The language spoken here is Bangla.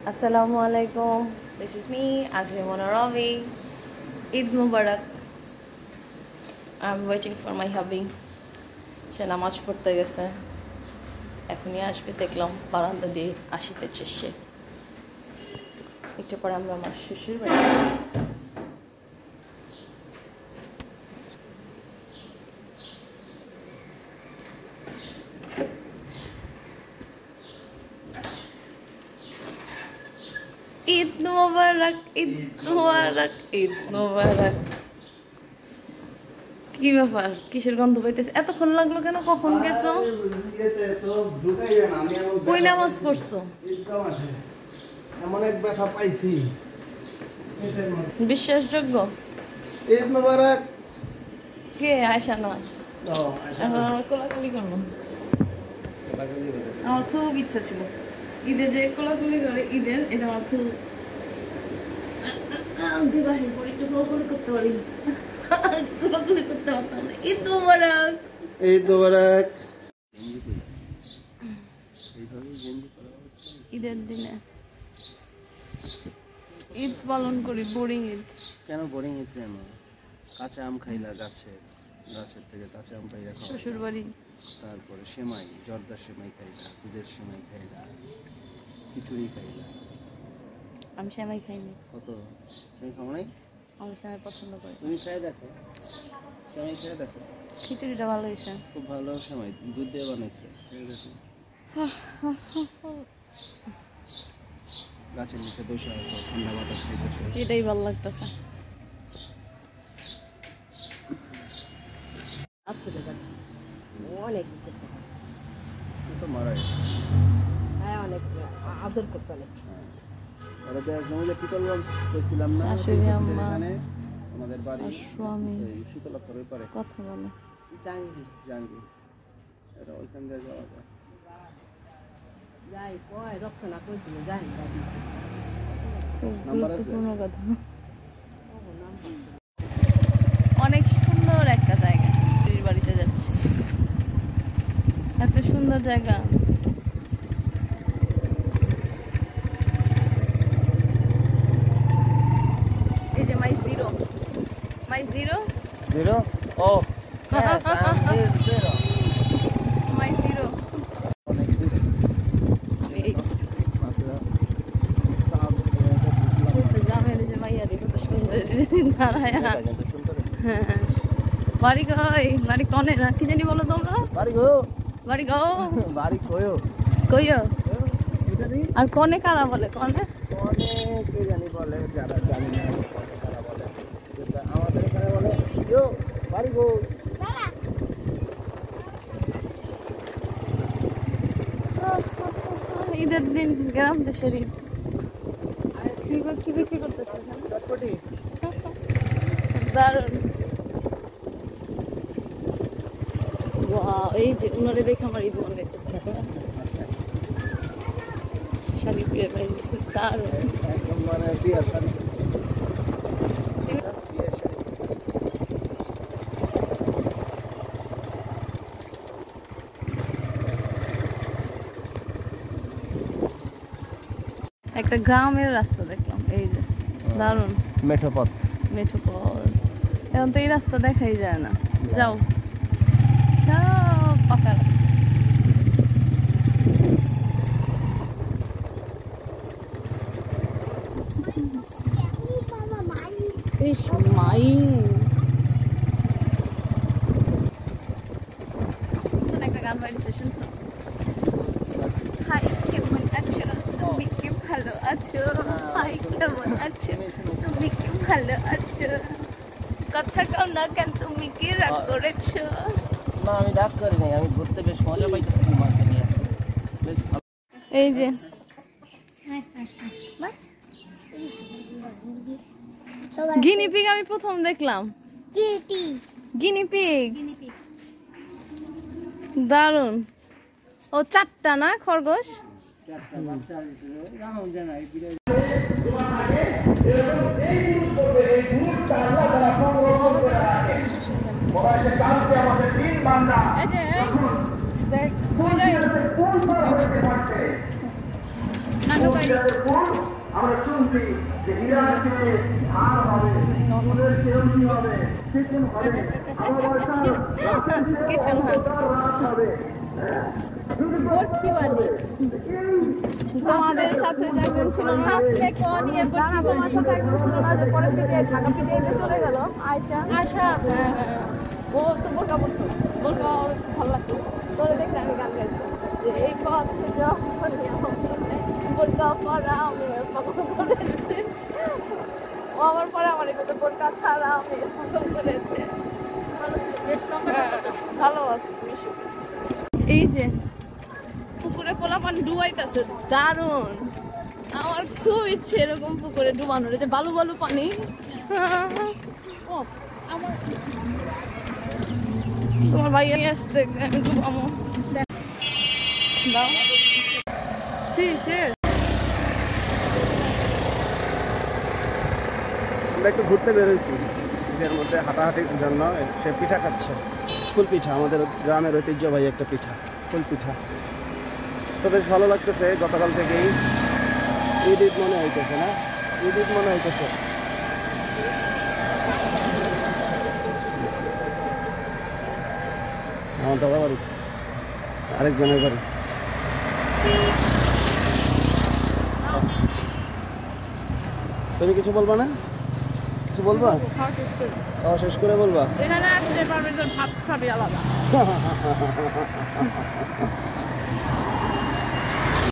Assalamualaikum. This is me, Azimona Ravi. Eid Mubarak. I'm waiting for my hubby. সে নামাজ পড়তে গেছে, এখনই আসবে দেখলাম, বারান্দা দিয়ে আসিতেছে সে। একটু পরে আমরা আমার শ্বশুর বাড়ি। ঈদ মোবারক, ঈদ মোবারক, ঈদ মোবারক। কি ব্যাপার, কিসের গন্ধ পাইতেছে? এতক্ষণ লাগলো কেন? কখন গেছো? কই নামাজ পড়ছো? এমন এক ব্যথা পাইছি। বিশ্বাসযোগ্য? ঈদ মোবারক। কে? আয়শা না? আমার কোলাকুলি করবো। আমার খুব ইচ্ছা ছিল ঈদে যে কোলাকুলি করে, ঈদের এটা আমার খুব বিবাহে পরে একটু কোলাকুলি করতে পারি, কোলাকুলি করতে পারতাম না। ঈদ মোবারক, ঈদ মোবারক। ঈদের দিনে ঈদ পালন করি, বোরিং ঈদ। কেন বোরিং ঈদ? কেন? কাঁচা আম খাইলা, গাছের থেকে কাঁচা আম খাইলা, শ্বশুর বাড়ি। তারপরে সেমাই, জর্দা সেমাই খাইলা, দুধের সেমাই খাইলা, খিচুড়ি খাইলা। আমি সেমাই খাইনি। কত সেমাই খাও নাই? আমি সেমাই পছন্দ করি। তুমি খাই দেখো, সেমাই খেয়ে দেখো। খিচুড়িটা ভালো হয়েছে, খুব ভালো সেমাই, দুধ দিয়ে বানাইছে। খেয়ে দেখো। গাছের নিচে বসে আছো, ঠান্ডা বাতাস খাইতেছো, এটাই ভালো লাগতেছে। অনেক তো মারাই। হ্যাঁ, অনেক আদর করতে অনেক। ওরা তো আজকে আমাদের পিতলগঞ্জ কইছিলাম না, শাশুড়ি আম্মা, এখানে আমাদের বাড়ি স্বামী শীতলক্ষর ওই পারে কথা বলে। জাহাঙ্গীর, এটা ওইখান দিয়ে যাওয়া যায়। যাই কয় রক্ষণা কইছিল, যাই খুব নাম্বার আছে? গুরুত্বপূর্ণ কথা। অনেক সুন্দর একটা জায়গা, দিদির বাড়িতে যাচ্ছি। এত সুন্দর জায়গা। এই যে মাই জিরো, মাই জিরো, জিরো। ও জিরো, মাই জিরো। গ্রামের যে মাইয়ারি কত সুন্দর দাঁড়ায়। হ্যাঁ, বাড়ি কই? বাড়ি কনে না কি জানি বলো তোমরা? বাড়ি গো, বাড়ি গো, বাড়ি কইও, কইও। এটা নেই। আর কনে কারা বলে? কনে অনেক কে জানি বলে, যারা জানি না তারা বলে। যেটা আমাদের এখানে বলে ইয়ো, বাড়ি গো। ঈদের দিন গ্রাম দেশের ঈদ। কি বিক্রি করতেছে? চটপটি। দারুণ। ওয়াও, এই যে উনারে দেখে আমার ঈদ মনে হইতেছে। শাড়ি পরে বাইরে গেছে, দারুণ। একদম মানে বিয়ার শাড়ি। একটা গ্রামের রাস্তা দেখলাম, এই যে দারুণ মেঠো পথ। মেঠো পথ। এখন তো এই রাস্তা দেখাই যায় না। যাও, সব পাকা রাস্তা। ইস মাই, একটা গান বাড়িছে, শুনছো? হাই কেমন আছো, তুমি কি ভালো আছো? হাই কেমন আছো, তুমি কি ভালো আছো? কথা কও না কেন, তুমি কি রাগ করেছো? না, আমি রাগ করি নাই, আমি ঘুরতে বেশ মজা পাইতেছি তোমাকে নিয়ে। এই যে গিনি পিগ আমি প্রথম দেখলাম। গিনি পিগ দারুন। ও চারটা না খরগোশ? দেখ, নৌকারি আমরা শুনছি যে ইরান থেকে ধার হবে ফুলের কেরমনি হবে চিকেন হবে কিছু না তোমাদের সাথে যে একজন ছিল না দাঁড়া, তোমার সাথে একজন ছিল না যে পরে পিটিয়ে ঢাকা পিটিয়ে চলে গেল আয়শা। হ্যাঁ হ্যাঁ, ও তো বোরকা পড়তো, বোরকা ওর খুব ভালো লাগতো। তোরে দেখলে আমি গান গাইছি যে এই পথে যখন বোরকা পরা আমি পাগল করেছি, ও আমার পরে আমার এগুলো বোরকা ছাড়া আমি পাগল করেছে। ভালো আছে। এই যে পুকুরে পোলাপান ডুবাইতেছে, দারুণ। আমার খুব ইচ্ছে এরকম পুকুরে ডুবানোর, যে বালু বালু পানি। তোমার ভাই আসতে ডুবামো দাও। আমরা একটু ঘুরতে বেরোইছি, এর মধ্যে হাঁটাহাঁটির জন্য। সে পিঠা খাচ্ছে, ফুল পিঠা, আমাদের গ্রামের ঐতিহ্যবাহী একটা পিঠা, ফুল পিঠা। তো বেশ ভালো লাগতেছে। গতকাল থেকেই ঈদ ঈদ মনে হইতেছে, না ঈদ ঈদ মনে হইতেছে। আমার দাদা বাড়ি, আরেকজনের বাড়ি। তুমি কিছু বলবা না? কিছু বলবা? খাওয়া শেষ করে বলবা? এখানে আসলে ভাত খাবি আলাদা।